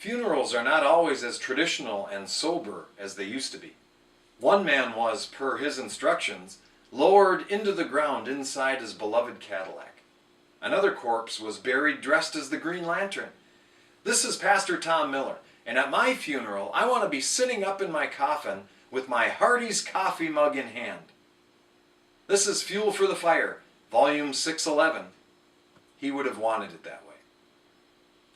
Funerals are not always as traditional and sober as they used to be. One man was, per his instructions, lowered into the ground inside his beloved Cadillac. Another corpse was buried dressed as the Green Lantern. This is Pastor Tom Miller, and at my funeral, I want to be sitting up in my coffin with my Hardee's coffee mug in hand. This is Fuel for the Fire, Volume 611. He would have wanted it that way.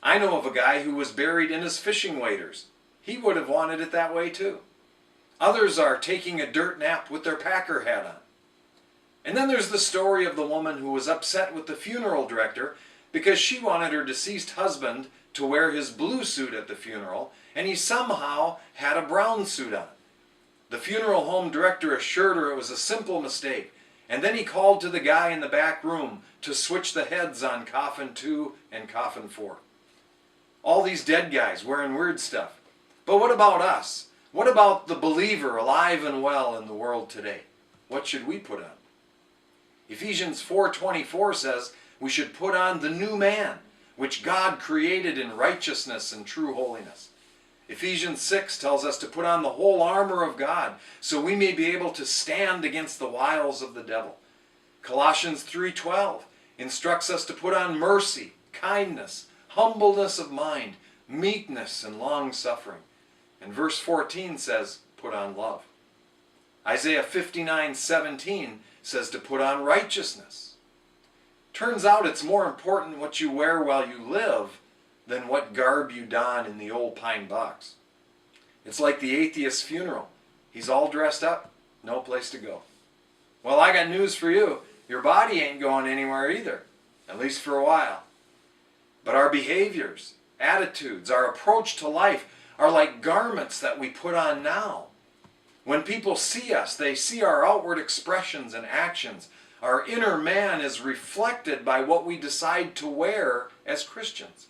I know of a guy who was buried in his fishing waders. He would have wanted it that way too. Others are taking a dirt nap with their Packer hat on. And then there's the story of the woman who was upset with the funeral director because she wanted her deceased husband to wear his blue suit at the funeral, and he somehow had a brown suit on. The funeral home director assured her it was a simple mistake, and then he called to the guy in the back room to switch the heads on coffin 2 and coffin 4. All these dead guys wearing weird stuff. But what about us? What about the believer alive and well in the world today? What should we put on? Ephesians 4:24 says we should put on the new man, which God created in righteousness and true holiness. Ephesians 6 tells us to put on the whole armor of God so we may be able to stand against the wiles of the devil. Colossians 3:12 instructs us to put on mercy, kindness, humbleness of mind, meekness, and long-suffering. And verse 14 says, put on love. Isaiah 59:17 says to put on righteousness. Turns out it's more important what you wear while you live than what garb you don in the old pine box. It's like the atheist's funeral. He's all dressed up, no place to go. Well, I got news for you. Your body ain't going anywhere either, at least for a while. But our behaviors, attitudes, our approach to life are like garments that we put on now. When people see us, they see our outward expressions and actions. Our inner man is reflected by what we decide to wear as Christians.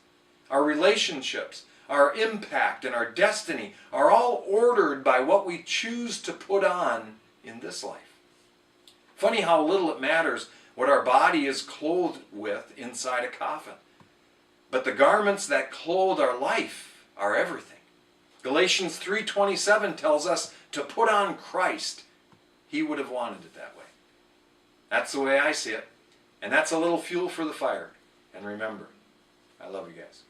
Our relationships, our impact, and our destiny are all ordered by what we choose to put on in this life. Funny how little it matters what our body is clothed with inside a coffin. But the garments that clothe our life are everything. Galatians 3:27 tells us to put on Christ. He would have wanted it that way. That's the way I see it. And that's a little fuel for the fire. And remember, I love you guys.